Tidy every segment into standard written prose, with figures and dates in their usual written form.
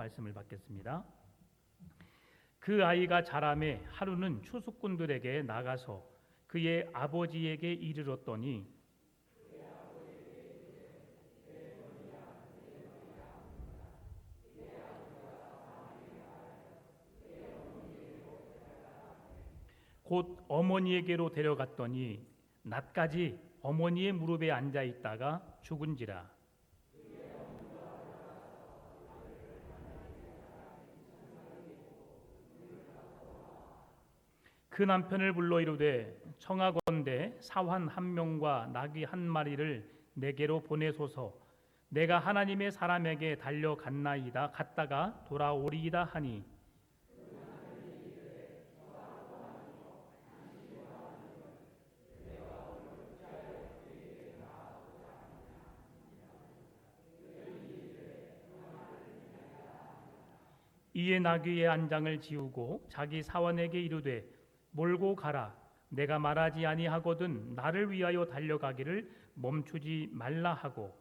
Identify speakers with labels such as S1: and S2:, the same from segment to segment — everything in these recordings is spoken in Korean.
S1: 말씀을 받겠습니다. 그 아이가 자라매 하루는 추수꾼들에게 나가서 그의 아버지에게 이르렀더니 곧 어머니에게로 데려갔더니 낮까지 어머니의 무릎에 앉아 있다가 죽은지라. 그 남편을 불러 이르되 청하건대 사환 한 명과 나귀 한 마리를 내게로 보내소서. 내가 하나님의 사람에게 달려갔나이다 갔다가 돌아오리이다 하니 이에 나귀의 안장을 지우고 자기 사원에게 이르되 몰고 가라. 내가 말하지 아니하거든 나를 위하여 달려가기를 멈추지 말라 하고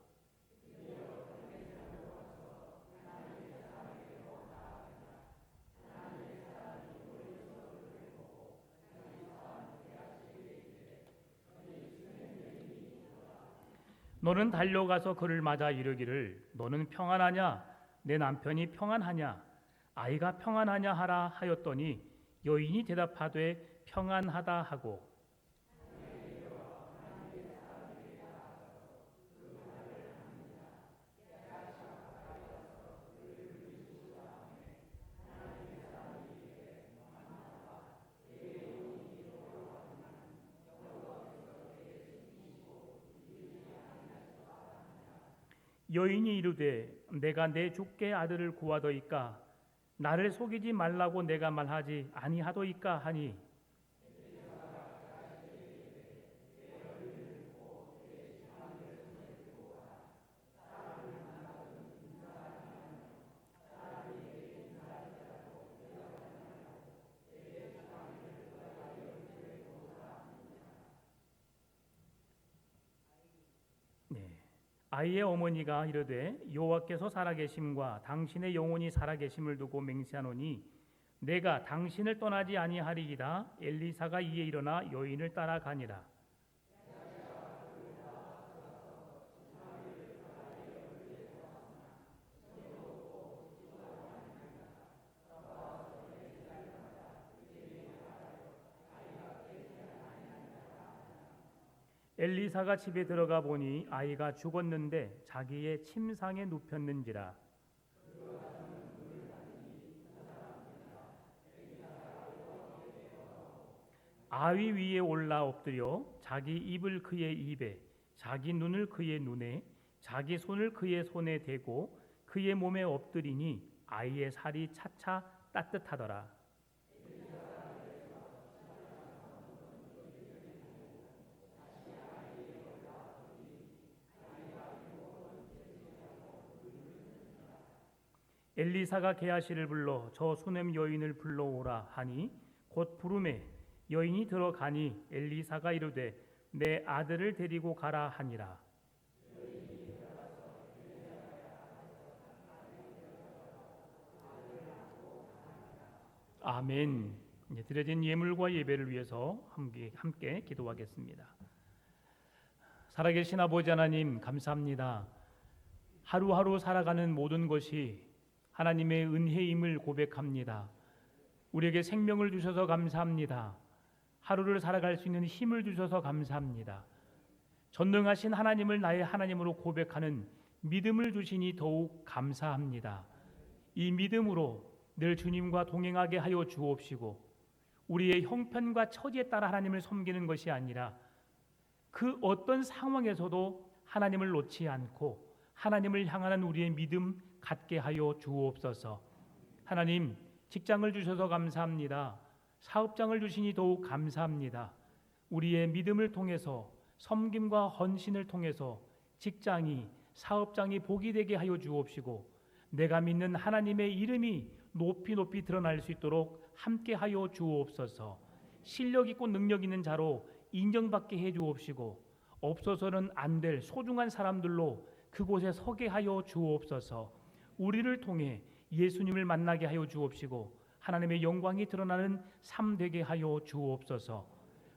S1: 너는 달려가서 그를 맞아 이르기를 너는 평안하냐 내 남편이 평안하냐 아이가 평안하냐 하라 하였더니 여인이 대답하되 평안하다 하고 여인이 이르되 내가 내 주께 아들을 구하더이까 나를 속이지 말라고 내가 말하지 아니하더이까 하니 아이의 어머니가 이르되 여호와께서 살아계심과 당신의 영혼이 살아계심을 두고 맹세하노니 내가 당신을 떠나지 아니하리이다. 엘리사가 이에 일어나 여인을 따라가니라. 엘리사가 집에 들어가 보니 아이가 죽었는데 자기의 침상에 눕혔는지라. 아위 위에 올라 엎드려 자기 입을 그의 입에 자기 눈을 그의 눈에 자기 손을 그의 손에 대고 그의 몸에 엎드리니 아이의 살이 차차 따뜻하더라. 엘리사가 게하시를 불러 저 수넴 여인을 불러오라 하니 곧 부르매 여인이 들어가니 엘리사가 이르되 내 아들을 데리고 가라 하니라. 아멘. 드려진 예물과 예배를 위해서 함께 기도하겠습니다. 살아계신 아버지 하나님 감사합니다. 하루하루 살아가는 모든 것이 하나님의 은혜임을 고백합니다. 우리에게 생명을 주셔서 감사합니다. 하루를 살아갈 수 있는 힘을 주셔서 감사합니다. 전능하신 하나님을 나의 하나님으로 고백하는 믿음을 주시니 더욱 감사합니다. 이 믿음으로 늘 주님과 동행하게 하여 주옵시고 우리의 형편과 처지에 따라 하나님을 섬기는 것이 아니라 그 어떤 상황에서도 하나님을 놓지 않고 하나님을 향하는 우리의 믿음 갖게 하여 주옵소서. 하나님, 직장을 주셔서 감사합니다. 사업장을 주시니 더욱 감사합니다. 우리의 믿음을 통해서 섬김과 헌신을 통해서 직장이 사업장이 복이 되게 하여 주옵시고 내가 믿는 하나님의 이름이 높이 드러날 수 있도록 함께 하여 주옵소서. 실력 있고 능력 있는 자로 인정받게 해 주옵시고 없어서는 안 될 소중한 사람들로 그곳에 서게 하여 주옵소서. 우리를 통해 예수님을 만나게 하여 주옵시고 하나님의 영광이 드러나는 삶 되게 하여 주옵소서.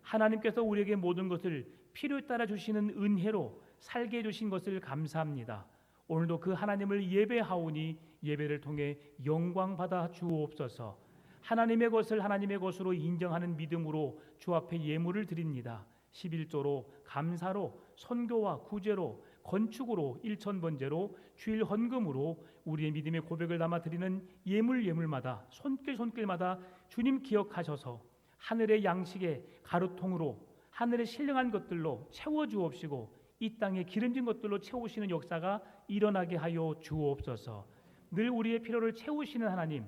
S1: 하나님께서 우리에게 모든 것을 필요에 따라 주시는 은혜로 살게 해주신 것을 감사합니다. 오늘도 그 하나님을 예배하오니 예배를 통해 영광 받아 주옵소서. 하나님의 것을 하나님의 것으로 인정하는 믿음으로 주 앞에 예물을 드립니다. 11조로 감사로 선교와 구제로 건축으로 일천번제로 주일 헌금으로 우리의 믿음의 고백을 담아 드리는 예물마다 손길마다 주님 기억하셔서 하늘의 양식의 가루통으로 하늘의 신령한 것들로 채워 주옵시고 이 땅에 기름진 것들로 채우시는 역사가 일어나게 하여 주옵소서. 늘 우리의 필요를 채우시는 하나님,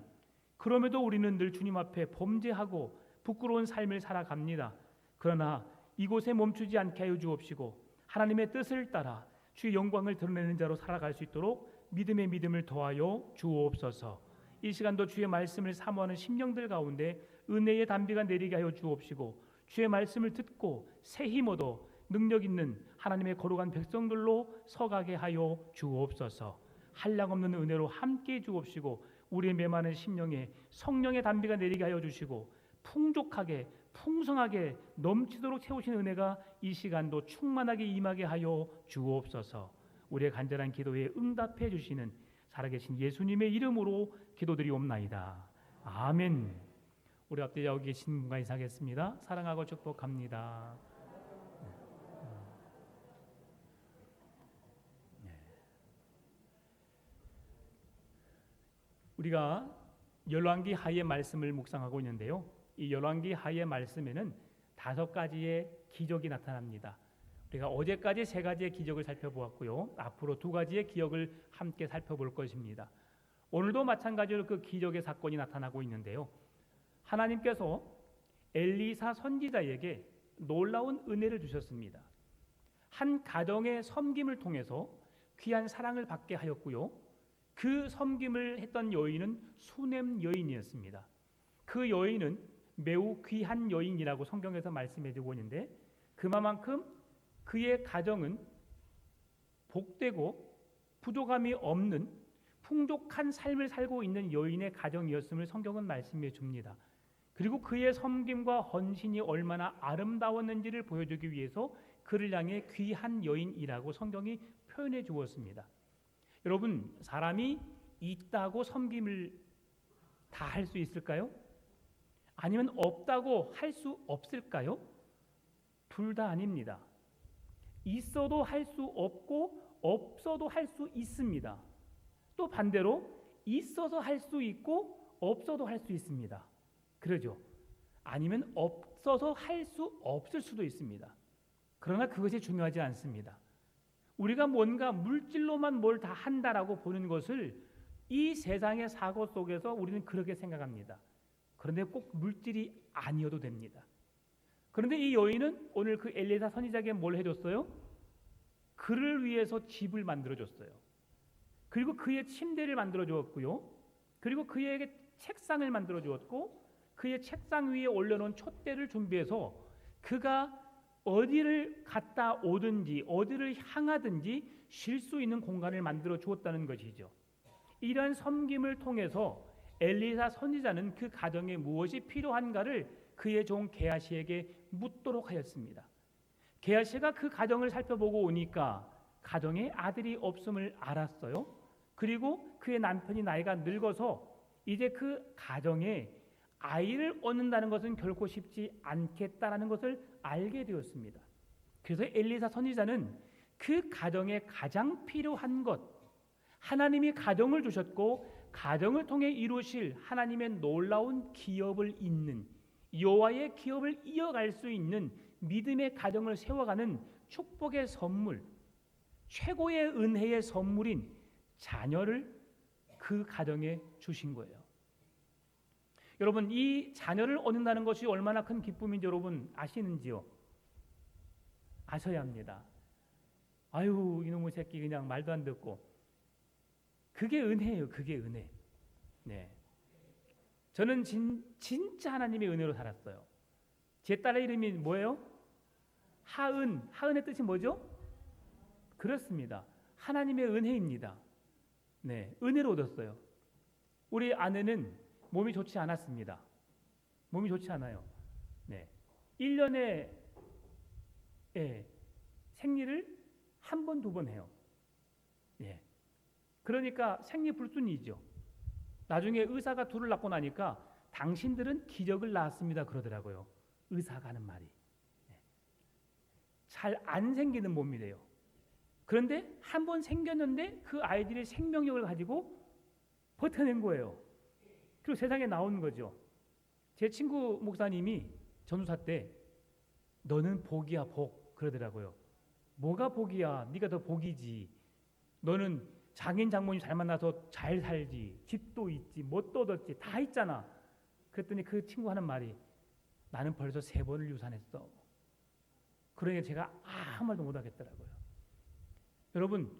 S1: 그럼에도 우리는 늘 주님 앞에 범죄하고 부끄러운 삶을 살아갑니다. 그러나 이곳에 멈추지 않게 하여 주옵시고 하나님의 뜻을 따라 주의 영광을 드러내는 자로 살아갈 수 있도록 믿음의 믿음을 더하여 주옵소서. 이 시간도 주의 말씀을 사모하는 심령들 가운데 은혜의 단비가 내리게 하여 주옵시고 주의 말씀을 듣고 새 힘 얻어 능력 있는 하나님의 거룩한 백성들로 서가게 하여 주옵소서. 한량없는 은혜로 함께 주옵시고 우리의 메마른 심령에 성령의 단비가 내리게 하여 주시고 풍족하게 풍성하게 넘치도록 채우신 은혜가 이 시간도 충만하게 임하게 하여 주옵소서. 우리의 간절한 기도에 응답해 주시는 살아계신 예수님의 이름으로 기도드리옵나이다. 아멘. 우리 앞에 여기 계신 분과 인사하겠습니다. 사랑하고 축복합니다. 우리가 열왕기 하의 말씀을 묵상하고 있는데요. 이 열왕기 하의 말씀에는 5가지의 기적이 나타납니다. 우리가 어제까지 3가지의 기적을 살펴보았고요. 앞으로 2가지의 기적을 함께 살펴볼 것입니다. 오늘도 마찬가지로 그 기적의 사건이 나타나고 있는데요. 하나님께서 엘리사 선지자에게 놀라운 은혜를 주셨습니다. 한 가정의 섬김을 통해서 귀한 사랑을 받게 하였고요. 그 섬김을 했던 여인은 수넴 여인이었습니다. 그 여인은 매우 귀한 여인이라고 성경에서 말씀해주고 있는데 그만큼 그의 가정은 복되고 부족함이 없는 풍족한 삶을 살고 있는 여인의 가정이었음을 성경은 말씀해 줍니다. 그리고 그의 섬김과 헌신이 얼마나 아름다웠는지를 보여주기 위해서 그를 향해 귀한 여인이라고 성경이 표현해 주었습니다. 여러분, 사람이 있다고 섬김을 다 할 수 있을까요? 아니면 없다고 할 수 없을까요? 둘 다 아닙니다. 있어도 할 수 없고 없어도 할 수 있습니다. 또 반대로 있어서 할 수 있고 없어도 할 수 있습니다. 그러죠. 아니면 없어서 할 수 없을 수도 있습니다. 그러나 그것이 중요하지 않습니다. 우리가 뭔가 물질로만 뭘 다 한다라고 보는 것을 이 세상의 사고 속에서 우리는 그렇게 생각합니다. 그런데 꼭 물질이 아니어도 됩니다. 그런데 이 여인은 오늘 그 엘리사 선지자에게 뭘 해줬어요? 그를 위해서 집을 만들어줬어요. 그리고 그의 침대를 만들어주었고요. 그리고 그에게 책상을 만들어주었고 그의 책상 위에 올려놓은 촛대를 준비해서 그가 어디를 갔다 오든지 어디를 향하든지 쉴 수 있는 공간을 만들어 주었다는 것이죠. 이러한 섬김을 통해서 엘리사 선지자는 그 가정에 무엇이 필요한가를 그의 종 게하시에게 묻도록 하였습니다. 게하시가 그 가정을 살펴보고 오니까 가정에 아들이 없음을 알았어요. 그리고 그의 남편이 나이가 늙어서 이제 그 가정에 아이를 얻는다는 것은 결코 쉽지 않겠다라는 것을 알게 되었습니다. 그래서 엘리사 선지자는 그 가정에 가장 필요한 것, 하나님이 가정을 주셨고 가정을 통해 이루실 하나님의 놀라운 기업을 잇는 여호와의 기업을 이어갈 수 있는 믿음의 가정을 세워가는 축복의 선물, 최고의 은혜의 선물인 자녀를 그 가정에 주신 거예요. 여러분, 이 자녀를 얻는다는 것이 얼마나 큰 기쁨인지 여러분 아시는지요? 아셔야 합니다. 아유, 이놈의 새끼 그냥 말도 안 듣고. 그게 은혜예요. 그게 은혜. 네. 저는 진짜 하나님의 은혜로 살았어요. 제 딸의 이름이 뭐예요? 하은. 하은의 뜻이 뭐죠? 그렇습니다. 하나님의 은혜입니다. 네, 은혜로 얻었어요. 우리 아내는 몸이 좋지 않았습니다. 몸이 좋지 않아요. 네. 1년에 생리를 한 번, 두 번 해요. 예. 그러니까 생리불순이죠. 나중에 의사가 둘을 낳고 나니까 당신들은 기적을 낳았습니다 그러더라고요. 의사가 하는 말이. 잘 안 생기는 몸이래요. 그런데 한 번 생겼는데 그 아이들이 생명력을 가지고 버텨낸 거예요. 그리고 세상에 나온 거죠. 제 친구 목사님이 전도사 때 너는 복이야 복 그러더라고요. 뭐가 복이야? 네가 더 복이지. 너는 장인 장모님 잘 만나서 잘 살지. 집도 있지. 뭣도 얻었지. 다 있잖아. 그랬더니 그 친구 하는 말이 나는 벌써 3번을 유산했어. 그러니까 제가 아무 말도 못 하겠더라고요. 여러분,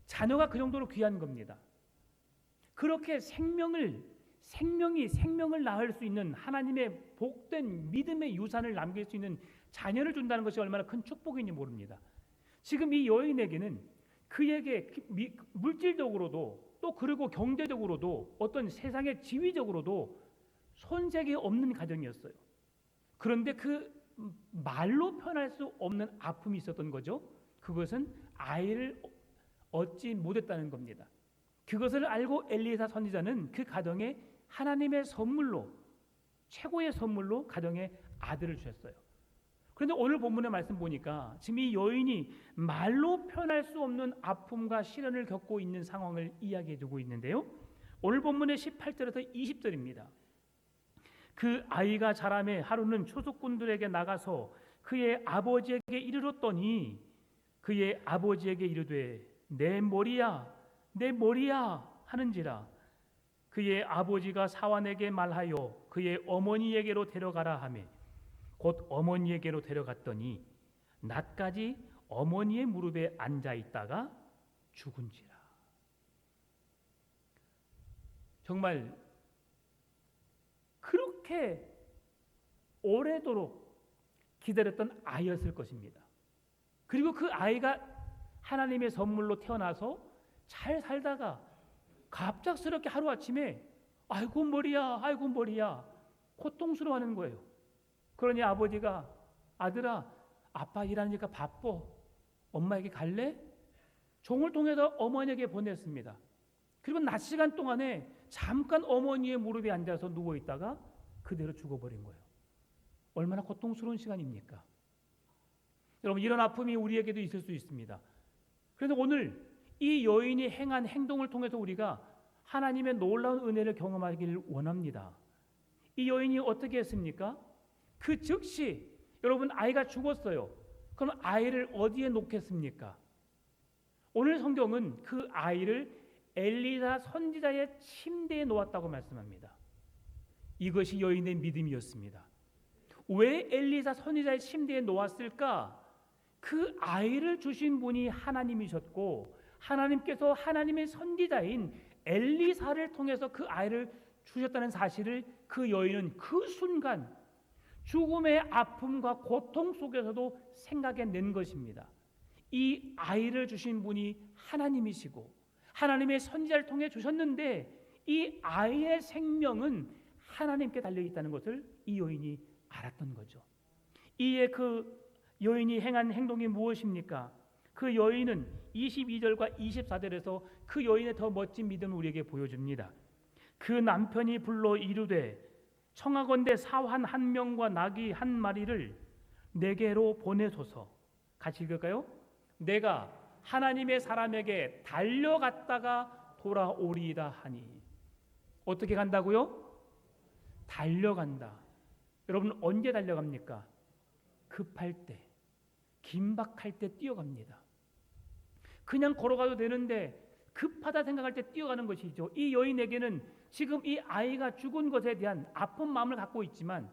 S1: 자녀가 그 정도로 귀한 겁니다. 그렇게 생명을 낳을 수 있는 하나님의 복된 믿음의 유산을 남길 수 있는 자녀를 준다는 것이 얼마나 큰 축복인지 모릅니다. 지금 이 여인에게는 그에게 물질적으로도 또 그리고 경제적으로도 어떤 세상의 지위적으로도 손색이 없는 가정이었어요. 그런데 그 말로 표현할 수 없는 아픔이 있었던 거죠. 그것은 아이를 얻지 못했다는 겁니다. 그것을 알고 엘리사 선지자는 그 가정에 하나님의 선물로 최고의 선물로 가정에 아들을 주셨어요. 그런데 오늘 본문의 말씀 보니까 지금 이 여인이 말로 표현할 수 없는 아픔과 시련을 겪고 있는 상황을 이야기해 주고 있는데요. 오늘 본문의 18절에서 20절입니다. 그 아이가 자라매 하루는 초속군들에게 나가서 그의 아버지에게 이르렀더니 그의 아버지에게 이르되 내 머리야 내 머리야 하는지라. 그의 아버지가 사환에게 말하여 그의 어머니에게로 데려가라 하매 곧 어머니에게로 데려갔더니 낮까지 어머니의 무릎에 앉아 있다가 죽은지라. 정말 그렇게 오래도록 기다렸던 아이였을 것입니다. 그리고 그 아이가 하나님의 선물로 태어나서 잘 살다가 갑작스럽게 하루아침에 아이고 머리야 아이고 머리야 고통스러워하는 거예요. 그러니 아버지가 아들아 아빠 일하니까 바빠 엄마에게 갈래? 종을 통해서 어머니에게 보냈습니다. 그리고 낮 시간 동안에 잠깐 어머니의 무릎에 앉아서 누워있다가 그대로 죽어버린 거예요. 얼마나 고통스러운 시간입니까? 여러분 이런 아픔이 우리에게도 있을 수 있습니다. 그래서 오늘 이 여인이 행한 행동을 통해서 우리가 하나님의 놀라운 은혜를 경험하기를 원합니다. 이 여인이 어떻게 했습니까? 그 즉시 여러분 아이가 죽었어요. 그럼 아이를 어디에 놓겠습니까? 오늘 성경은 그 아이를 엘리사 선지자의 침대에 놓았다고 말씀합니다. 이것이 여인의 믿음이었습니다. 왜 엘리사 선지자의 침대에 놓았을까? 그 아이를 주신 분이 하나님이셨고 하나님께서 하나님의 선지자인 엘리사를 통해서 그 아이를 주셨다는 사실을 그 여인은 그 순간 죽음의 아픔과 고통 속에서도 생각해낸 것입니다. 이 아이를 주신 분이 하나님이시고 하나님의 선지자를 통해 주셨는데 이 아이의 생명은 하나님께 달려있다는 것을 이 여인이 알았던 거죠. 이에 그 여인이 행한 행동이 무엇입니까? 그 여인은 22절과 24절에서 그 여인의 더 멋진 믿음을 우리에게 보여줍니다. 그 남편이 불러 이르되 청하건대 사환 1명과 나귀 1마리를 내게로 보내소서. 같이 읽을까요? 내가 하나님의 사람에게 달려갔다가 돌아오리이다 하니. 어떻게 간다고요? 달려간다. 여러분 언제 달려갑니까? 급할 때, 긴박할 때 뛰어갑니다. 그냥 걸어가도 되는데 급하다 생각할 때 뛰어가는 것이죠. 이 여인에게는 지금 이 아이가 죽은 것에 대한 아픈 마음을 갖고 있지만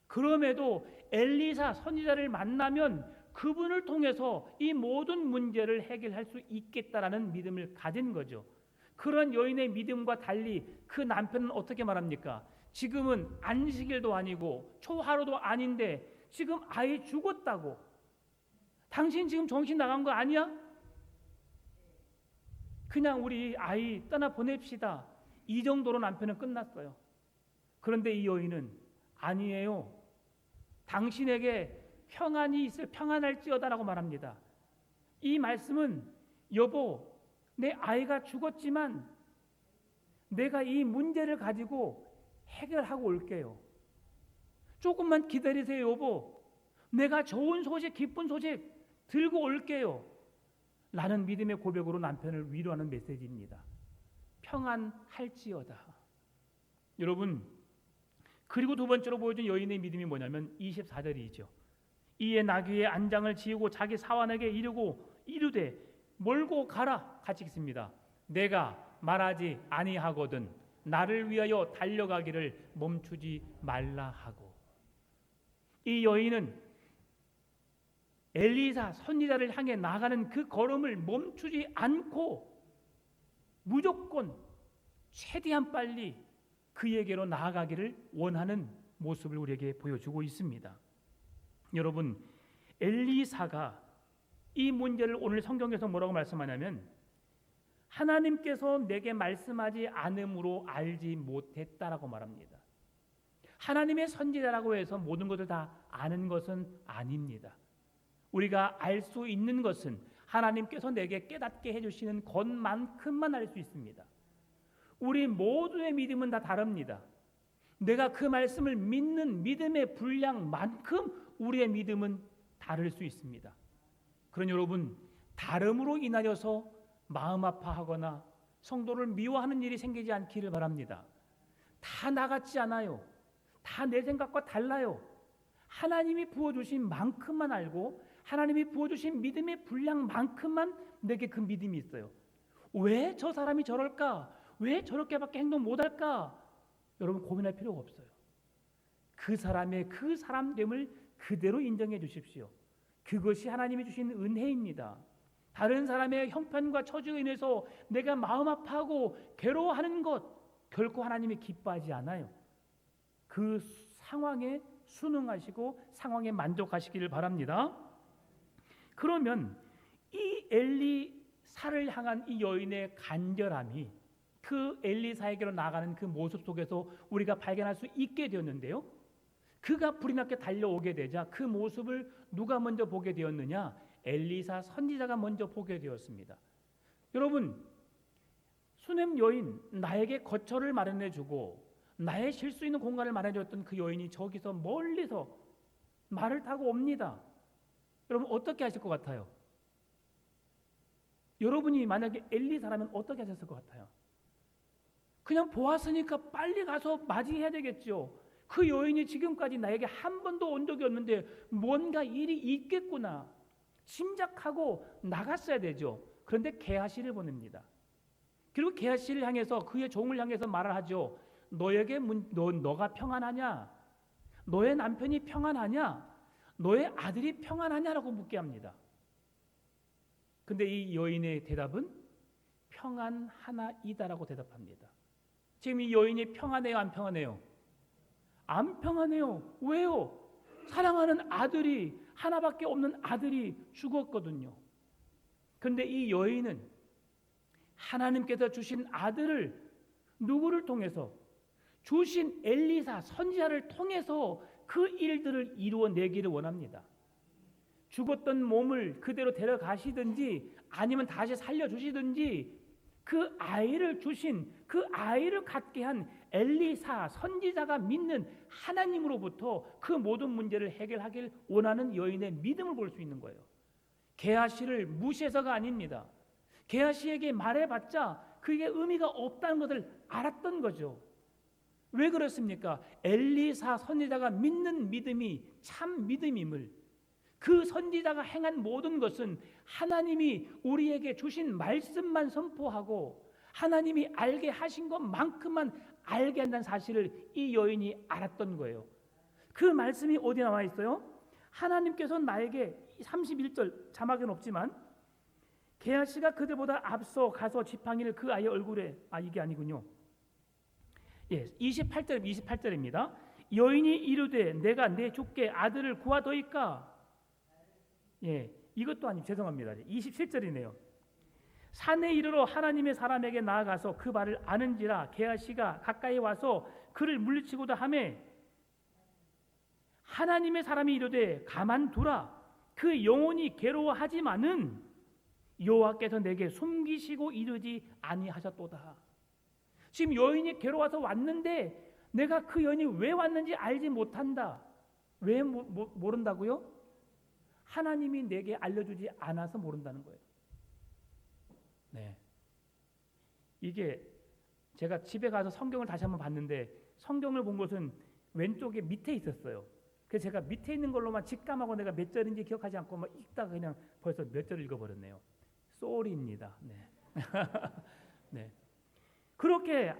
S1: 그럼에도 엘리사 선지자를 만나면 그분을 통해서 이 모든 문제를 해결할 수 있겠다라는 믿음을 가진 거죠. 그런 여인의 믿음과 달리 그 남편은 어떻게 말합니까? 지금은 안식일도 아니고 초하루도 아닌데 지금 아이 죽었다고. 당신 지금 정신 나간 거 아니야? 그냥 우리 아이 떠나 보냅시다. 이 정도로 남편은 끝났어요. 그런데 이 여인은 아니에요. 당신에게 평안이 있을 평안할지어다라고 말합니다. 이 말씀은 여보, 내 아이가 죽었지만 내가 이 문제를 가지고 해결하고 올게요. 조금만 기다리세요, 여보. 내가 좋은 소식, 기쁜 소식 들고 올게요. 라는 믿음의 고백으로 남편을 위로하는 메시지입니다. 평안할지어다. 여러분, 그리고 두 번째로 보여준 여인의 믿음이 뭐냐면 24절이죠. 이에 나귀의 안장을 지우고 자기 사환에게 이르되 몰고 가라. 같이 읽습니다. 내가 말하지 아니하거든 나를 위하여 달려가기를 멈추지 말라 하고. 이 여인은 엘리사 선지자를 향해 나가는 그 걸음을 멈추지 않고 무조건 최대한 빨리 그에게로 나아가기를 원하는 모습을 우리에게 보여주고 있습니다. 여러분, 엘리사가 이 문제를 오늘 성경에서 뭐라고 말씀하냐면 하나님께서 내게 말씀하지 않음으로 알지 못했다라고 말합니다. 하나님의 선지자라고 해서 모든 것을 다 아는 것은 아닙니다. 우리가 알 수 있는 것은 하나님께서 내게 깨닫게 해주시는 것만큼만 알 수 있습니다. 우리 모두의 믿음은 다 다릅니다. 내가 그 말씀을 믿는 믿음의 분량만큼 우리의 믿음은 다를 수 있습니다. 그러니 여러분, 다름으로 인하여서 마음 아파하거나 성도를 미워하는 일이 생기지 않기를 바랍니다. 다 나 같지 않아요. 다 내 생각과 달라요. 하나님이 부어주신 만큼만 알고 하나님이 부어주신 믿음의 분량만큼만 내게 그 믿음이 있어요. 왜 저 사람이 저럴까? 왜 저렇게밖에 행동 못할까? 여러분, 고민할 필요가 없어요. 그 사람의 그 사람됨을 그대로 인정해 주십시오. 그것이 하나님이 주신 은혜입니다. 다른 사람의 형편과 처지로 인해서 내가 마음 아파하고 괴로워하는 것 결코 하나님이 기뻐하지 않아요. 그 상황에 순응하시고 상황에 만족하시기를 바랍니다. 그러면 이 엘리사를 향한 이 여인의 간절함이 그 엘리사에게로 나가는 그 모습 속에서 우리가 발견할 수 있게 되었는데요. 그가 불이 나게 달려오게 되자 그 모습을 누가 먼저 보게 되었느냐? 엘리사 선지자가 먼저 보게 되었습니다. 여러분, 수넴 여인, 나에게 거처를 마련해주고 나의 쉴 수 있는 공간을 마련해줬던 그 여인이 저기서 멀리서 말을 타고 옵니다. 여러분, 어떻게 하실 것 같아요? 여러분이 만약에 엘리사라면 어떻게 하셨을 것 같아요? 그냥 보았으니까 빨리 가서 맞이해야 되겠죠. 그 여인이 지금까지 나에게 한 번도 온 적이 없는데 뭔가 일이 있겠구나 짐작하고 나갔어야 되죠. 그런데 게하시를 보냅니다. 그리고 게하시를 향해서 그의 종을 향해서 말을 하죠. 너가 평안하냐? 너의 남편이 평안하냐? 너의 아들이 평안하냐라고 묻게 합니다. 근데 이 여인의 대답은 평안하나이다라고 대답합니다. 지금 이 여인이 평안해요, 안 평안해요? 안 평안해요. 왜요? 사랑하는 아들이, 하나밖에 없는 아들이 죽었거든요. 그런데 이 여인은 하나님께서 주신 아들을 누구를 통해서? 주신 엘리사 선지자를 통해서 그 일들을 이루어내기를 원합니다. 죽었던 몸을 그대로 데려가시든지 아니면 다시 살려주시든지 그 아이를 주신, 그 아이를 갖게 한 엘리사 선지자가 믿는 하나님으로부터 그 모든 문제를 해결하길 원하는 여인의 믿음을 볼 수 있는 거예요. 게하시를 무시해서가 아닙니다. 게하시에게 말해봤자 그게 의미가 없다는 것을 알았던 거죠. 왜 그렇습니까? 엘리사 선지자가 믿는 믿음이 참 믿음임을, 그 선지자가 행한 모든 것은 하나님이 우리에게 주신 말씀만 선포하고 하나님이 알게 하신 것만큼만 알게 한다는 사실을 이 여인이 알았던 거예요. 그 말씀이 어디 나와 있어요? 하나님께서 나에게 31절 자막은 없지만 게하시가 그들보다 앞서 가서 지팡이를 그 아이의 얼굴에, 이게 아니군요. 28절입니다. 여인이 이르되 내가 내 주께 아들을 구하더이까? 이것도 아니, 죄송합니다. 27절이네요. 산에 이르러 하나님의 사람에게 나아가서 그 발을 아는지라. 게하시가 가까이 와서 그를 물리치고도 하매 하나님의 사람이 이르되 가만두라. 그 영혼이 괴로워하지만은 여호와께서 내게 숨기시고 이르지 아니하셨도다. 지금 여인이 괴로워서 왔는데 내가 그 여인이 왜 왔는지 알지 못한다. 왜 모른다고요? 하나님이 내게 알려주지 않아서 모른다는 거예요. 네. 이게 제가 집에 가서 성경을 다시 한번 봤는데 성경을 본 것은 왼쪽에 밑에 있었어요. 그래서 제가 밑에 있는 걸로만 직감하고 내가 몇 절인지 기억하지 않고 막 읽다가 그냥 벌써 몇 절을 읽어버렸네요. 쏘리입니다. 네. 네. 그렇게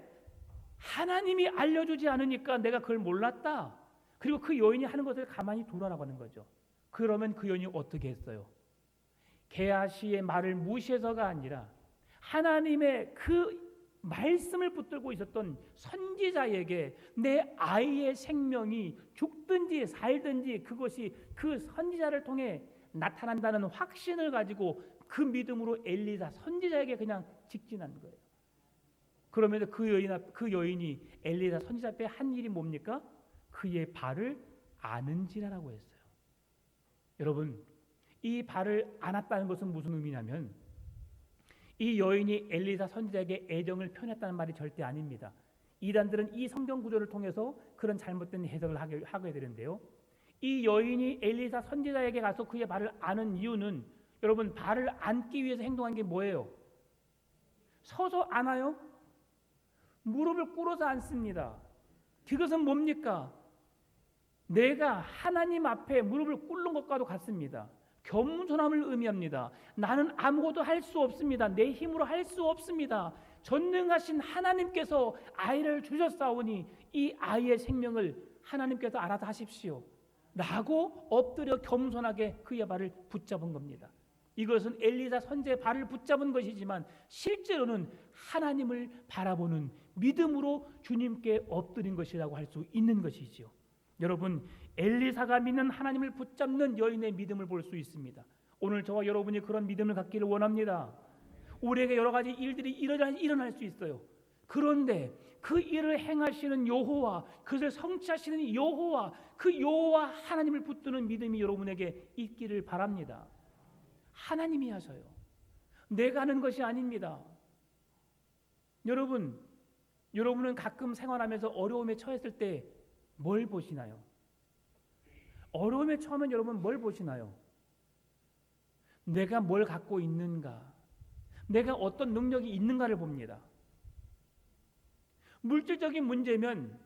S1: 하나님이 알려주지 않으니까 내가 그걸 몰랐다. 그리고 그 여인이 하는 것을 가만히 두라라고 하는 거죠. 그러면 그 여인이 어떻게 했어요? 게하시의 말을 무시해서가 아니라 하나님의 그 말씀을 붙들고 있었던 선지자에게 내 아이의 생명이 죽든지 살든지 그것이 그 선지자를 통해 나타난다는 확신을 가지고 그 믿음으로 엘리사 선지자에게 그냥 직진한 거예요. 그러면서 그 여인이 엘리사 선지자 앞에 한 일이 뭡니까? 그의 발을 아는지라라고 했어요. 여러분, 이 발을 안았다는 것은 무슨 의미냐면 이 여인이 엘리사 선지자에게 애정을 표현했다는 말이 절대 아닙니다. 이단들은 이 성경 구조를 통해서 그런 잘못된 해석을 하게 되는데요. 이 여인이 엘리사 선지자에게 가서 그의 발을 아는 이유는 여러분 발을 안기 위해서 행동한 게 뭐예요? 서서 안아요? 무릎을 꿇어서 안습니다. 그것은 뭡니까? 내가 하나님 앞에 무릎을 꿇는 것과도 같습니다. 겸손함을 의미합니다. 나는 아무것도 할 수 없습니다. 내 힘으로 할 수 없습니다. 전능하신 하나님께서 아이를 주셨사오니 이 아이의 생명을 하나님께서 알아서 하십시오 라고 엎드려 겸손하게 그의 발을 붙잡은 겁니다. 이것은 엘리사 선지자의 발을 붙잡은 것이지만 실제로는 하나님을 바라보는 믿음으로 주님께 엎드린 것이라고 할 수 있는 것이지요. 여러분, 엘리사가 믿는 하나님을 붙잡는 여인의 믿음을 볼 수 있습니다. 오늘 저와 여러분이 그런 믿음을 갖기를 원합니다. 우리에게 여러 가지 일들이 일어날 수 있어요. 그런데 그 일을 행하시는 여호와, 그것을 성취하시는 여호와, 그 여호와 하나님을 붙드는 믿음이 여러분에게 있기를 바랍니다. 하나님이 하셔요. 내가 하는 것이 아닙니다. 여러분은 가끔 생활하면서 어려움에 처했을 때 뭘 보시나요? 어려움에 처하면 여러분 뭘 보시나요? 내가 뭘 갖고 있는가? 내가 어떤 능력이 있는가를 봅니다. 물질적인 문제면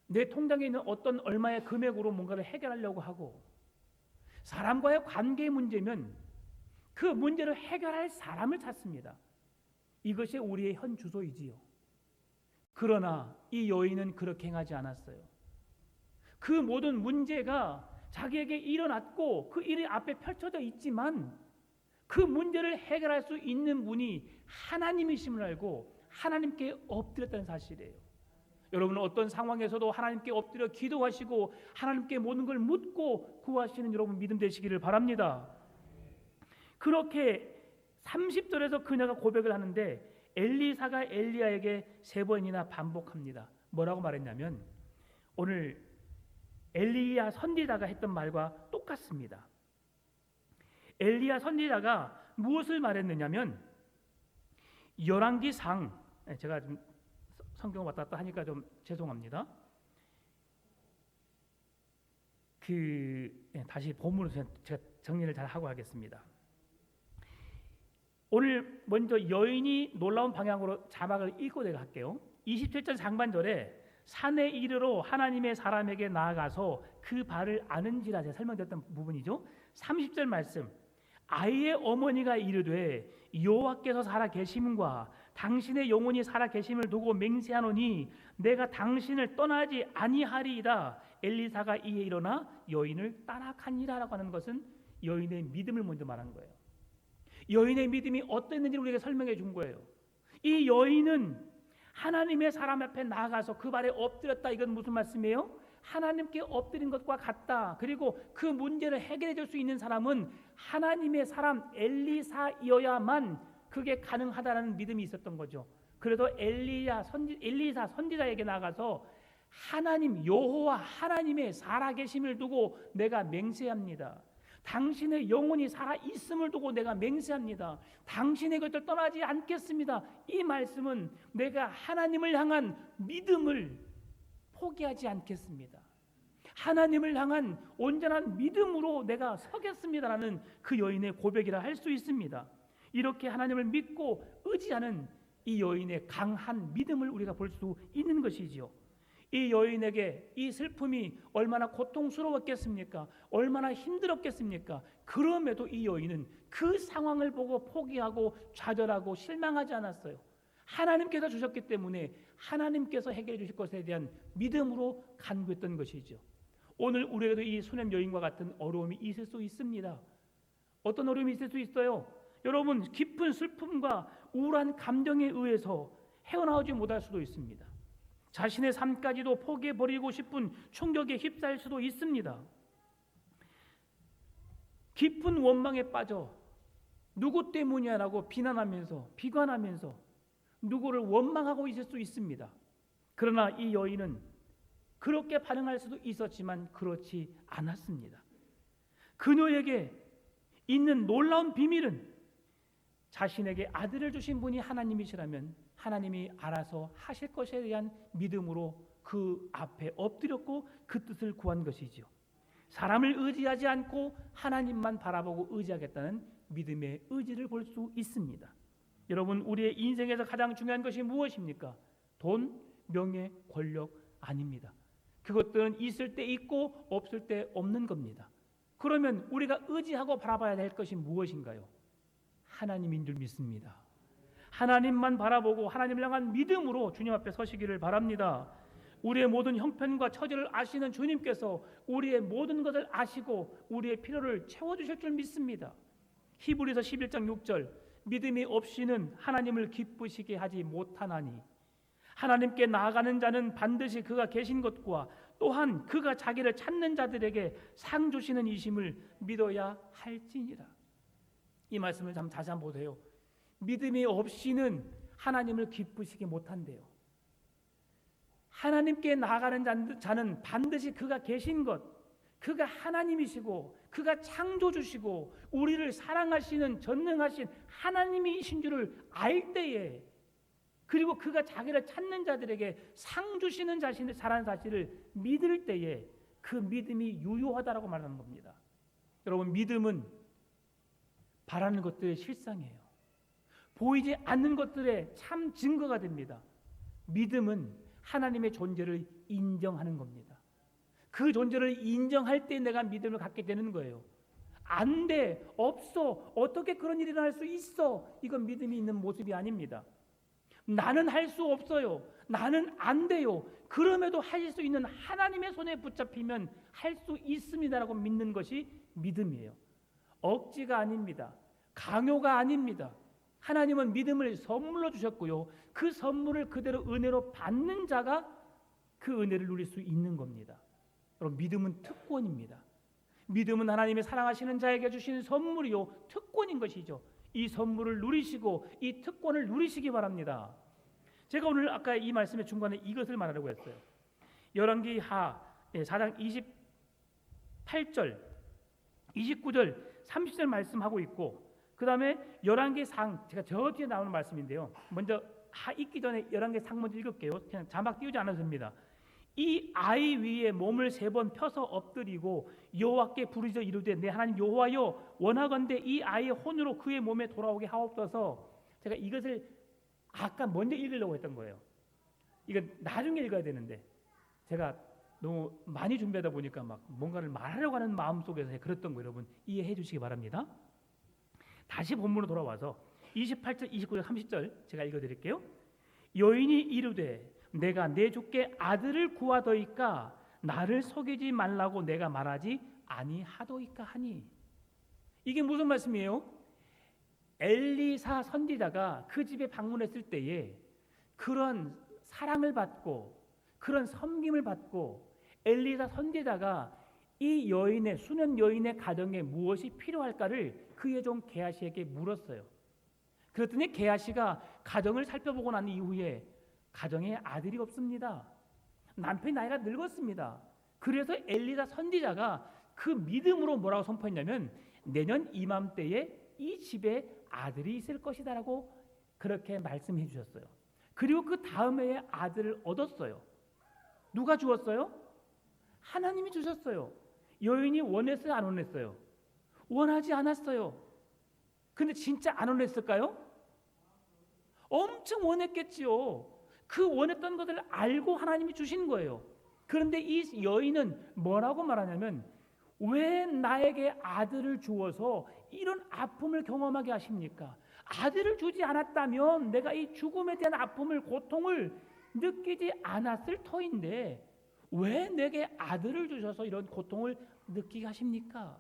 S1: 내 통장에 있는 어떤 얼마의 금액으로 뭔가를 해결하려고 하고, 사람과의 관계의 문제면 그 문제를 해결할 사람을 찾습니다. 이것이 우리의 현 주소이지요. 그러나 이 여인은 그렇게 행하지 않았어요. 그 모든 문제가 자기에게 일어났고 그 일이 앞에 펼쳐져 있지만 그 문제를 해결할 수 있는 분이 하나님이심을 알고 하나님께 엎드렸다는 사실이에요. 여러분은 어떤 상황에서도 하나님께 엎드려 기도하시고 하나님께 모든 걸 묻고 구하시는 여러분 믿음 되시기를 바랍니다. 그렇게 30절에서 그녀가 고백을 하는데 엘리사가 엘리야에게 3번이나 반복합니다. 뭐라고 말했냐면 오늘 엘리야 선지자가 했던 말과 똑같습니다. 엘리야 선지자가 무엇을 말했느냐면 열왕기상, 제가 좀 성경 왔다 갔다 하니까 좀 죄송합니다. 다시 본문으로 제가 정리를 잘 하고 하겠습니다. 오늘 먼저 여인이 놀라운 방향으로 자막을 읽고 내가 할게요. 27절 상반절에 산에 이르러 하나님의 사람에게 나아가서 그 발을 아는지라 제가 설명드렸던 부분이죠. 30절 말씀, 아이의 어머니가 이르되 여호와께서 살아 계심과 당신의 영혼이 살아 계심을 두고 맹세하노니 내가 당신을 떠나지 아니하리이다. 엘리사가 이에 일어나 여인을 따라가니라라고 하는 것은 여인의 믿음을 먼저 말하는 거예요. 여인의 믿음이 어땠는지 우리에게 설명해 준 거예요. 이 여인은 하나님의 사람 앞에 나아가서 그 발에 엎드렸다. 이건 무슨 말씀이에요? 하나님께 엎드린 것과 같다. 그리고 그 문제를 해결해 줄 수 있는 사람은 하나님의 사람 엘리사여야만 그게 가능하다라는 믿음이 있었던 거죠. 그래서 엘리사 선지자에게 나가서 하나님 여호와 하나님의 살아계심을 두고 내가 맹세합니다. 당신의 영혼이 살아 있음을 두고 내가 맹세합니다. 당신의 것을 떠나지 않겠습니다. 이 말씀은 내가 하나님을 향한 믿음을 포기하지 않겠습니다. 하나님을 향한 온전한 믿음으로 내가 서겠습니다라는 그 여인의 고백이라 할 수 있습니다. 이렇게 하나님을 믿고 의지하는 이 여인의 강한 믿음을 우리가 볼 수 있는 것이지요. 이 여인에게 이 슬픔이 얼마나 고통스러웠겠습니까? 얼마나 힘들었겠습니까? 그럼에도 이 여인은 그 상황을 보고 포기하고 좌절하고 실망하지 않았어요. 하나님께서 주셨기 때문에 하나님께서 해결해 주실 것에 대한 믿음으로 간구했던 것이죠. 오늘 우리에게도 이 수냄 여인과 같은 어려움이 있을 수 있습니다. 어떤 어려움이 있을 수 있어요? 여러분, 깊은 슬픔과 우울한 감정에 의해서 헤어나오지 못할 수도 있습니다. 자신의 삶까지도 포기해버리고 싶은 충격에 휩싸일 수도 있습니다. 깊은 원망에 빠져 누구 때문이야라고 비난하면서 비관하면서 누구를 원망하고 있을 수 있습니다. 그러나 이 여인은 그렇게 반응할 수도 있었지만 그렇지 않았습니다. 그녀에게 있는 놀라운 비밀은 자신에게 아들을 주신 분이 하나님이시라면 하나님이 알아서 하실 것에 대한 믿음으로 그 앞에 엎드렸고 그 뜻을 구한 것이지요. 사람을 의지하지 않고 하나님만 바라보고 의지하겠다는 믿음의 의지를 볼 수 있습니다. 여러분, 우리의 인생에서 가장 중요한 것이 무엇입니까? 돈, 명예, 권력 아닙니다. 그것들은 있을 때 있고 없을 때 없는 겁니다. 그러면 우리가 의지하고 바라봐야 될 것이 무엇인가요? 하나님인 줄 믿습니다. 하나님만 바라보고 하나님을 향한 믿음으로 주님 앞에 서시기를 바랍니다. 우리의 모든 형편과 처지를 아시는 주님께서 우리의 모든 것을 아시고 우리의 필요를 채워주실 줄 믿습니다. 히브리서 11장 6절, 믿음이 없이는 하나님을 기쁘시게 하지 못하나니 하나님께 나아가는 자는 반드시 그가 계신 것과 또한 그가 자기를 찾는 자들에게 상 주시는 이심을 믿어야 할지니라. 이 말씀을 다시 한번 보세요. 믿음이 없이는 하나님을 기쁘시게 못한대요. 하나님께 나아가는 자는 반드시 그가 계신 것, 그가 하나님이시고 그가 창조주시고 우리를 사랑하시는 전능하신 하나님이신 줄을 알 때에, 그리고 그가 자기를 찾는 자들에게 상 주시는 자신의 사랑 사실을 믿을 때에 그 믿음이 유효하다라고 말하는 겁니다. 여러분, 믿음은 바라는 것들의 실상이에요. 보이지 않는 것들의 참 증거가 됩니다. 믿음은 하나님의 존재를 인정하는 겁니다. 그 존재를 인정할 때 내가 믿음을 갖게 되는 거예요. 안 돼, 없어, 어떻게 그런 일이 일어날 수 있어? 이건 믿음이 있는 모습이 아닙니다. 나는 할 수 없어요. 나는 안 돼요. 그럼에도 하실 수 있는 하나님의 손에 붙잡히면 할 수 있습니다라고 믿는 것이 믿음이에요. 억지가 아닙니다. 강요가 아닙니다. 하나님은 믿음을 선물로 주셨고요. 그 선물을 그대로 은혜로 받는 자가 그 은혜를 누릴 수 있는 겁니다. 여러분, 믿음은 특권입니다. 믿음은 하나님의 사랑하시는 자에게 주시는 선물이요, 특권인 것이죠. 이 선물을 누리시고 이 특권을 누리시기 바랍니다. 제가 오늘 아까 이 말씀의 중간에 이것을 말하려고 했어요. 열왕기 하 4장 28절, 29절, 30절 말씀하고 있고, 그 다음에 열왕기 상, 제가 저 뒤에 나오는 말씀인데요. 먼저 하 읽기 전에 열왕기 상 먼저 읽을게요. 그냥 자막 띄우지 않아도 됩니다. 이 아이 위에 몸을 3번 펴서 엎드리고 여호와께 부르짖어 이르되 내 하나님 여호와여, 원하건대 이 아이의 혼으로 그의 몸에 돌아오게 하옵소서. 제가 이것을 아까 먼저 읽으려고 했던 거예요. 이건 나중에 읽어야 되는데 제가 너무 많이 준비하다 보니까 막 뭔가를 말하려고 하는 마음속에서 그랬던 거, 여러분 이해해 주시기 바랍니다. 다시 본문으로 돌아와서 28절, 29절, 30절 제가 읽어드릴게요. 여인이 이르되 내가 내 주께 아들을 구하더이까 나를 속이지 말라고 내가 말하지 아니하더이까 하니. 이게 무슨 말씀이에요? 엘리사 선지자가 그 집에 방문했을 때에 그런 사랑을 받고 그런 섬김을 받고 엘리사 선지자가 이 여인의, 수년 여인의 가정에 무엇이 필요할까를 그의 종 게하시에게 물었어요. 그랬더니 게하시가 가정을 살펴보고 난 이후에 가정에 아들이 없습니다. 남편이 나이가 늙었습니다. 그래서 엘리사 선지자가 그 믿음으로 뭐라고 선포했냐면 내년 이맘때에 이 집에 아들이 있을 것이다라고 그렇게 말씀해 주셨어요. 그리고 그 다음 해에 아들을 얻었어요. 누가 주었어요? 하나님이 주셨어요. 여인이 원했어요? 안 원했어요? 원하지 않았어요. 근데 진짜 안 원했을까요? 엄청 원했겠지요. 그 원했던 것을 알고 하나님이 주신 거예요. 그런데 이 여인은 뭐라고 말하냐면 왜 나에게 아들을 주어서 이런 아픔을 경험하게 하십니까? 아들을 주지 않았다면 내가 이 죽음에 대한 아픔을, 고통을 느끼지 않았을 터인데 왜 내게 아들을 주셔서 이런 고통을 느끼게 하십니까?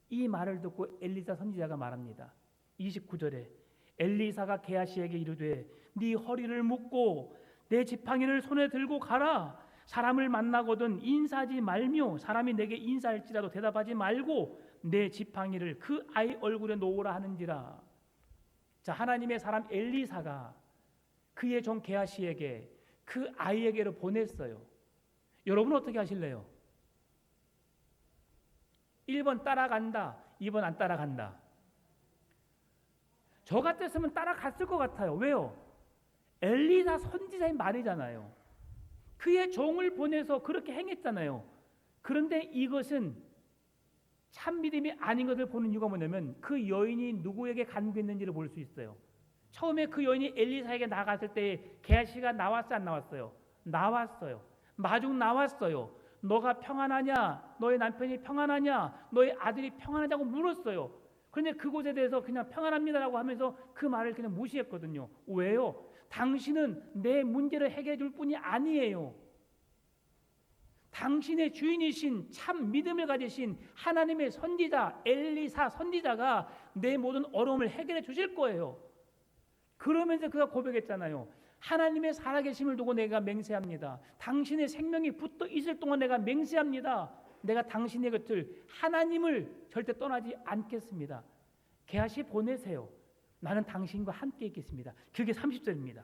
S1: 이 말을 듣고 엘리사 선지자가 말합니다. 29절에 엘리사가 게하시에게 이르되 네 허리를 묶고 내 지팡이를 손에 들고 가라. 사람을 만나거든 인사하지 말며 사람이 내게 인사할지라도 대답하지 말고 내 지팡이를 그 아이 얼굴에 놓으라 하는지라. 자, 하나님의 사람 엘리사가 그의 종 게하시에게 그 아이에게로 보냈어요. 여러분 어떻게 하실래요? 1번 따라간다, 2번 안 따라간다. 저 같았으면 따라갔을 것 같아요. 왜요? 엘리사 선지자의 말이잖아요. 그의 종을 보내서 그렇게 행했잖아요. 그런데 이것은 참 믿음이 아닌 것을 보는 이유가 뭐냐면 그 여인이 누구에게 간구했는지를 볼 수 있어요. 처음에 그 여인이 엘리사에게 나갔을 때 게하시가 나왔어요, 안 나왔어요? 나왔어요. 마중 나왔어요. 너가 평안하냐? 너의 남편이 평안하냐? 너의 아들이 평안하냐고 물었어요. 그런데 그곳에 대해서 그냥 평안합니다라고 하면서 그 말을 그냥 무시했거든요. 왜요? 당신은 내 문제를 해결해 줄 뿐이 아니에요. 당신의 주인이신 참 믿음을 가지신 하나님의 선지자 엘리사 선지자가 내 모든 어려움을 해결해 주실 거예요. 그러면서 그가 고백했잖아요. 하나님의 살아계심을 두고 내가 맹세합니다. 당신의 생명이 붙어 있을 동안 내가 맹세합니다. 내가 당신의 곁을 하나님을 절대 떠나지 않겠습니다. 게하시 보내세요. 나는 당신과 함께 있겠습니다. 그게 30절입니다.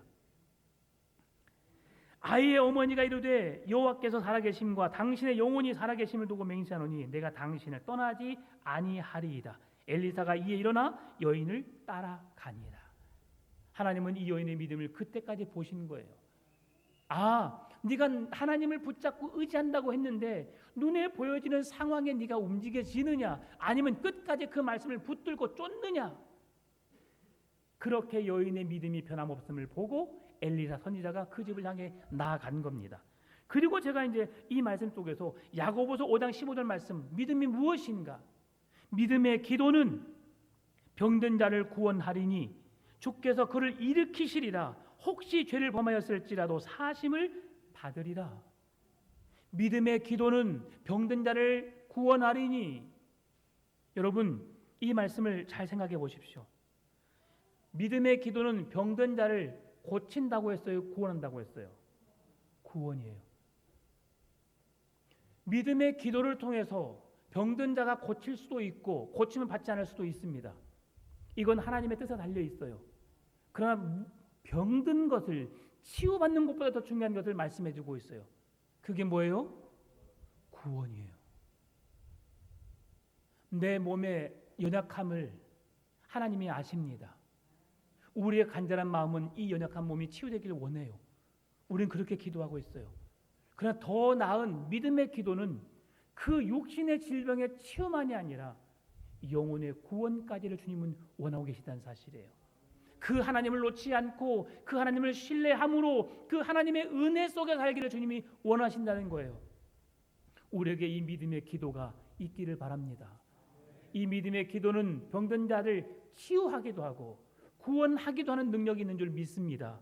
S1: 아이의 어머니가 이르되 여호와께서 살아계심과 당신의 영혼이 살아계심을 두고 맹세하노니 내가 당신을 떠나지 아니하리이다. 엘리사가 이에 일어나 여인을 따라가니라. 하나님은 이 여인의 믿음을 그때까지 보신 거예요. 아, 네가 하나님을 붙잡고 의지한다고 했는데 눈에 보여지는 상황에 네가 움직여지느냐 아니면 끝까지 그 말씀을 붙들고 쫓느냐. 그렇게 여인의 믿음이 변함없음을 보고 엘리사 선지자가 그 집을 향해 나아간 겁니다. 그리고 제가 이제 이 말씀 속에서 야고보서 5장 15절 말씀, 믿음이 무엇인가? 믿음의 기도는 병든 자를 구원하리니 주께서 그를 일으키시리라. 혹시 죄를 범하였을지라도 사심을 받으리라. 믿음의 기도는 병든 자를 구원하리니. 여러분 이 말씀을 잘 생각해 보십시오. 믿음의 기도는 병든 자를 고친다고 했어요? 구원한다고 했어요? 구원이에요. 믿음의 기도를 통해서 병든 자가 고칠 수도 있고 고침을 받지 않을 수도 있습니다. 이건 하나님의 뜻에 달려 있어요. 그러나 병든 것을 치유받는 것보다 더 중요한 것을 말씀해 주고 있어요. 그게 뭐예요? 구원이에요. 내 몸의 연약함을 하나님이 아십니다. 우리의 간절한 마음은 이 연약한 몸이 치유되기를 원해요. 우리는 그렇게 기도하고 있어요. 그러나 더 나은 믿음의 기도는 그 육신의 질병의 치유만이 아니라 영혼의 구원까지를 주님은 원하고 계시다는 사실이에요. 그 하나님을 놓지 않고 그 하나님을 신뢰함으로 그 하나님의 은혜 속에 살기를 주님이 원하신다는 거예요. 우리에게 이 믿음의 기도가 있기를 바랍니다. 이 믿음의 기도는 병든 자를 치유하기도 하고 구원하기도 하는 능력이 있는 줄 믿습니다.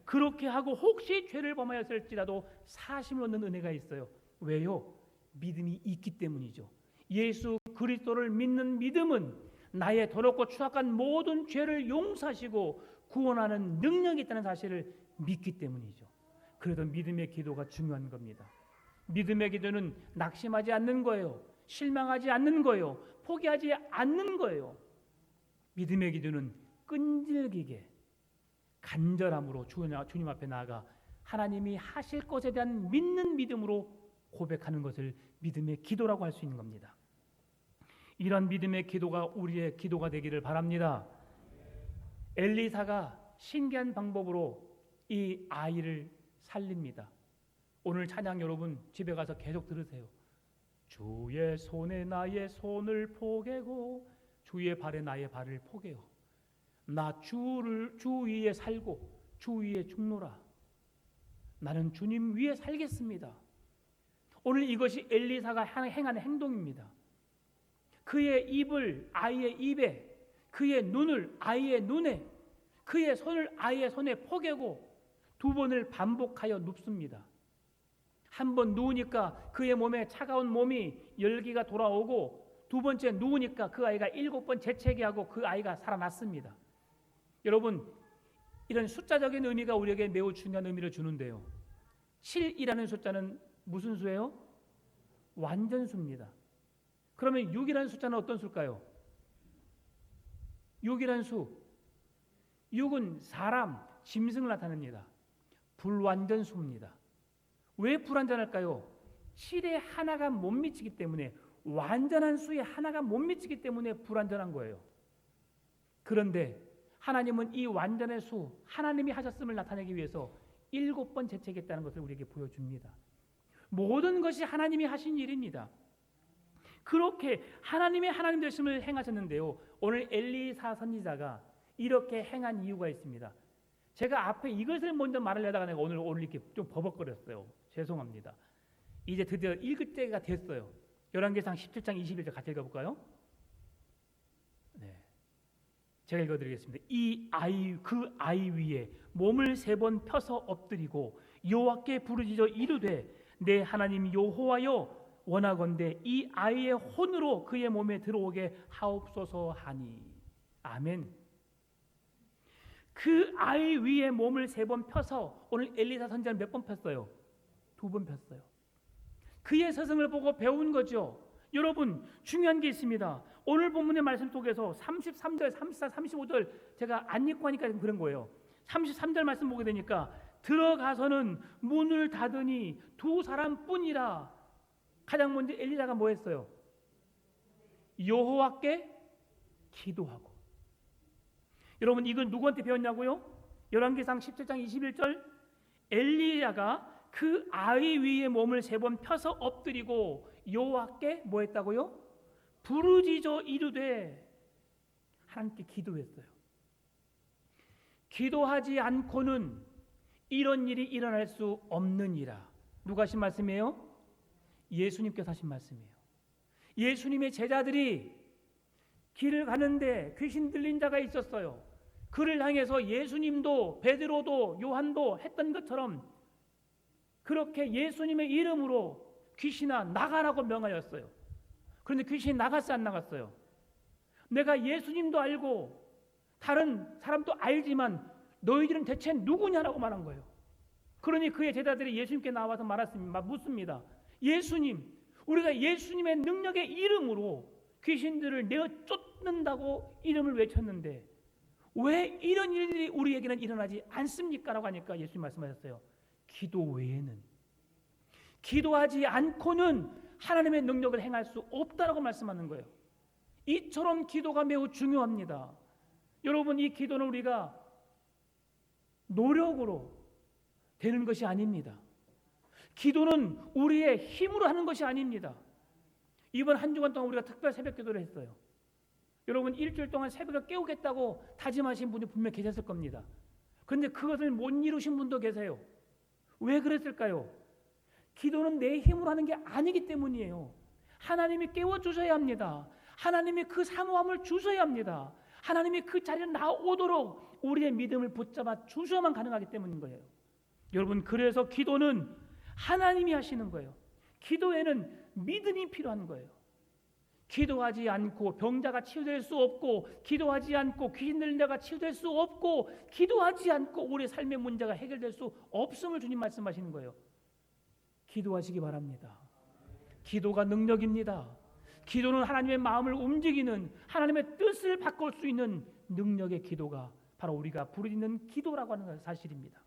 S1: 그렇게 하고 혹시 죄를 범하였을지라도 사심을 얻는 은혜가 있어요. 왜요? 믿음이 있기 때문이죠. 예수 그리스도를 믿는 믿음은 나의 더럽고 추악한 모든 죄를 용서하시고 구원하는 능력이 있다는 사실을 믿기 때문이죠. 그래도 믿음의 기도가 중요한 겁니다. 믿음의 기도는 낙심하지 않는 거예요. 실망하지 않는 거예요. 포기하지 않는 거예요. 믿음의 기도는 끈질기게 간절함으로 주님 앞에 나아가 하나님이 하실 것에 대한 믿는 믿음으로 고백하는 것을 믿음의 기도라고 할 수 있는 겁니다. 이런 믿음의 기도가 우리의 기도가 되기를 바랍니다. 엘리사가 신기한 방법으로 이 아이를 살립니다. 오늘 찬양 여러분 집에 가서 계속 들으세요. 주의 손에 나의 손을 포개고 주의 발에 나의 발을 포개요. 나 주 위에 살고 주 위에 죽노라. 나는 주님 위에 살겠습니다. 오늘 이것이 엘리사가 행한 행동입니다. 그의 입을 아이의 입에, 그의 눈을 아이의 눈에, 그의 손을 아이의 손에 포개고 2번을 반복하여 눕습니다. 한 번 누우니까 그의 몸에 차가운 몸이 열기가 돌아오고 2번째 누우니까 그 아이가 7번 재채기하고 그 아이가 살아났습니다. 여러분, 이런 숫자적인 의미가 우리에게 매우 중요한 의미를 주는데요. 7이라는 숫자는 무슨 수예요? 완전수입니다. 그러면 6이라는 숫자는 어떤 수일까요? 6이라는 수, 6은 사람, 짐승을 나타냅니다. 불완전수입니다. 왜 불완전할까요? 7에 하나가 못 미치기 때문에, 완전한 수에 하나가 못 미치기 때문에 불완전한 거예요. 그런데 하나님은 이 완전의 수, 하나님이 하셨음을 나타내기 위해서 7번 재채기했다는 것을 우리에게 보여줍니다. 모든 것이 하나님이 하신 일입니다. 그렇게 하나님의 하나님 되심을 행하셨는데요. 오늘 엘리사 선지자가 이렇게 행한 이유가 있습니다. 제가 앞에 이것을 먼저 말하려다가 내가 오늘 이렇게 좀 버벅거렸어요. 죄송합니다. 이제 드디어 읽을 때가 됐어요. 열왕기상 17장 21절 같이 읽어볼까요? 네, 제가 읽어드리겠습니다. 그 아이 위에 몸을 3번 펴서 엎드리고 여호와께 부르짖어 이르되 내 하나님 여호와여 원하건대 이 아이의 혼으로 그의 몸에 들어오게 하옵소서 하니. 아멘. 그 아이 위에 몸을 3번 펴서, 오늘 엘리사 선지자는 몇 번 폈어요? 2번 폈어요. 그의 서성을 보고 배운 거죠. 여러분, 중요한 게 있습니다. 오늘 본문의 말씀 속에서 33절, 34, 35절 제가 안 읽고 하니까 그런 거예요. 33절 말씀 보게 되니까 들어가서는 문을 닫으니 2사람뿐이라. 가장 먼저 엘리사가 뭐 했어요? 여호와께 기도하고. 여러분, 이걸 누구한테 배웠냐고요? 열왕기상 17장 21절 엘리야가 그 아이 위에 몸을 3번 펴서 엎드리고 여호와께 뭐 했다고요? 부르짖어 이르되 하나님께 기도했어요. 기도하지 않고는 이런 일이 일어날 수 없느니라. 누가 하신 말씀이에요? 예수님께서 하신 말씀이에요. 예수님의 제자들이 길을 가는데 귀신 들린 자가 있었어요. 그를 향해서 예수님도 베드로도 요한도 했던 것처럼 그렇게 예수님의 이름으로 귀신아 나가라고 명하였어요. 그런데 귀신이 나갔어요, 안 나갔어요? 내가 예수님도 알고 다른 사람도 알지만 너희들은 대체 누구냐라고 말한 거예요. 그러니 그의 제자들이 예수님께 나와서 묻습니다. 예수님, 우리가 예수님의 능력의 이름으로 귀신들을 내어 쫓는다고 이름을 외쳤는데 왜 이런 일이 우리에게는 일어나지 않습니까? 라고 하니까 예수님 말씀하셨어요. 기도 외에는, 기도하지 않고는 하나님의 능력을 행할 수 없다라고 말씀하는 거예요. 이처럼 기도가 매우 중요합니다. 여러분, 이 기도는 우리가 노력으로 되는 것이 아닙니다. 기도는 우리의 힘으로 하는 것이 아닙니다. 이번 한 주간 동안 우리가 특별 새벽 기도를 했어요. 여러분, 일주일 동안 새벽을 깨우겠다고 다짐하신 분이 분명 계셨을 겁니다. 그런데 그것을 못 이루신 분도 계세요. 왜 그랬을까요? 기도는 내 힘으로 하는 게 아니기 때문이에요. 하나님이 깨워주셔야 합니다. 하나님이 그 사모함을 주셔야 합니다. 하나님이 그 자리에 나오도록 우리의 믿음을 붙잡아 주셔야만 가능하기 때문인 거예요. 여러분, 그래서 기도는 하나님이 하시는 거예요. 기도에는 믿음이 필요한 거예요. 기도하지 않고 병자가 치유될 수 없고, 기도하지 않고 귀신 들린 자가 치유될 수 없고, 기도하지 않고 우리의 삶의 문제가 해결될 수 없음을 주님 말씀하시는 거예요. 기도하시기 바랍니다. 기도가 능력입니다. 기도는 하나님의 마음을 움직이는, 하나님의 뜻을 바꿀 수 있는 능력의 기도가 바로 우리가 부르짖는 기도라고 하는 사실입니다.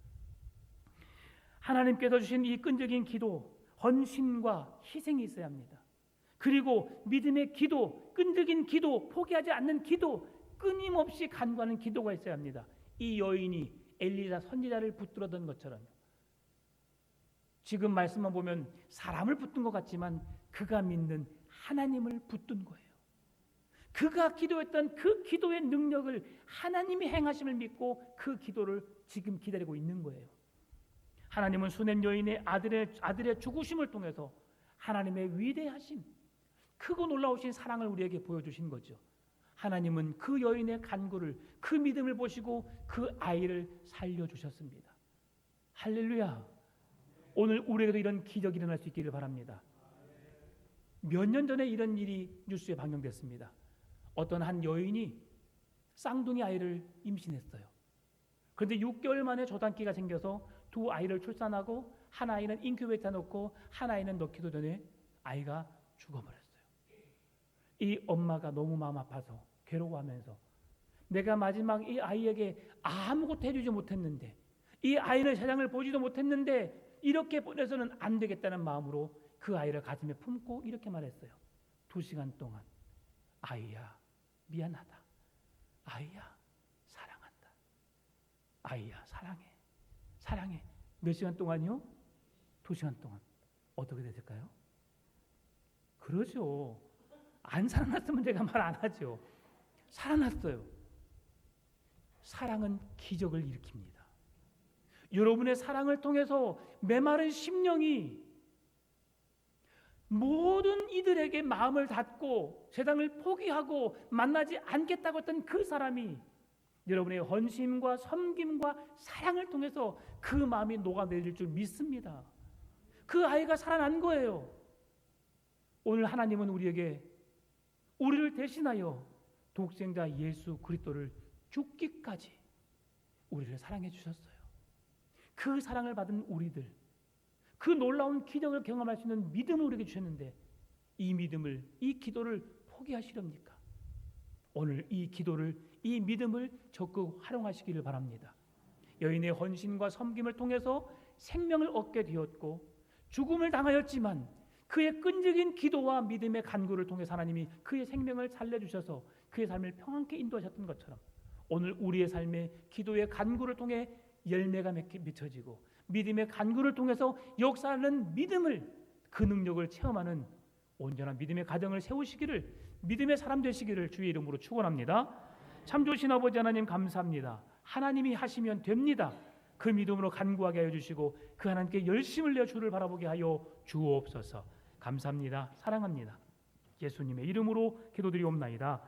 S1: 하나님께서 주신 이 끈적인 기도, 헌신과 희생이 있어야 합니다. 그리고 믿음의 기도, 끈적인 기도, 포기하지 않는 기도, 끊임없이 간구하는 기도가 있어야 합니다. 이 여인이 엘리사 선지자를 붙들었던 것처럼 지금 말씀만 보면 사람을 붙든 것 같지만 그가 믿는 하나님을 붙든 거예요. 그가 기도했던 그 기도의 능력을 하나님이 행하심을 믿고 그 기도를 지금 기다리고 있는 거예요. 하나님은 수넴 여인의 아들의 죽으심을 통해서 하나님의 위대하심, 크고 놀라우신 사랑을 우리에게 보여주신 거죠. 하나님은 그 여인의 간구를, 그 믿음을 보시고 그 아이를 살려주셨습니다. 할렐루야. 오늘 우리에게도 이런 기적이 일어날 수 있기를 바랍니다. 몇 년 전에 이런 일이 뉴스에 방영됐습니다. 어떤 한 여인이 쌍둥이 아이를 임신했어요. 그런데 6개월 만에 조단기가 생겨서 두 아이를 출산하고 한 아이는 인큐베이터에 넣고 한 아이는 넣기도 전에 아이가 죽어버렸어요. 이 엄마가 너무 마음 아파서 괴로워하면서 내가 마지막 이 아이에게 아무것도 해주지 못했는데, 이 아이는 세상을 보지도 못했는데 이렇게 보내서는 안 되겠다는 마음으로 그 아이를 가슴에 품고 이렇게 말했어요. 2시간 동안 아이야 미안하다, 아이야 사랑한다, 아이야 사랑해. 몇 시간 동안이요? 2시간 동안. 어떻게 됐을까요? 그러죠. 안 살아났으면 제가 말 안 하죠. 살아났어요. 사랑은 기적을 일으킵니다. 여러분의 사랑을 통해서 메마른 심령이 모든 이들에게 마음을 닫고 세상을 포기하고 만나지 않겠다고 했던 그 사람이 여러분의 헌신과 섬김과 사랑을 통해서 그 마음이 녹아내릴 줄 믿습니다. 그 아이가 살아난 거예요. 오늘 하나님은 우리를 대신하여 독생자 예수 그리스도를 죽기까지 우리를 사랑해 주셨어요. 그 사랑을 받은 우리들, 그 놀라운 기적을 경험할 수 있는 믿음을 우리에게 주셨는데 이 믿음을, 이 기도를 포기하시렵니까? 오늘 이 기도를, 이 믿음을 적극 활용하시기를 바랍니다. 여인의 헌신과 섬김을 통해서 생명을 얻게 되었고 죽음을 당하였지만 그의 끈질긴 기도와 믿음의 간구를 통해 하나님이 그의 생명을 살려주셔서 그의 삶을 평안케 인도하셨던 것처럼 오늘 우리의 삶에 기도의 간구를 통해 열매가 맺혀지고 믿음의 간구를 통해서 역사하는 믿음을, 그 능력을 체험하는 온전한 믿음의 가정을 세우시기를, 믿음의 사람 되시기를 주의 이름으로 축원합니다. 참 좋으신 아버지 하나님 감사합니다. 하나님이 하시면 됩니다. 그 믿음으로 간구하게 하여 주시고 그 하나님께 열심을 내어 주를 바라보게 하여 주옵소서. 감사합니다. 사랑합니다. 예수님의 이름으로 기도드리옵나이다.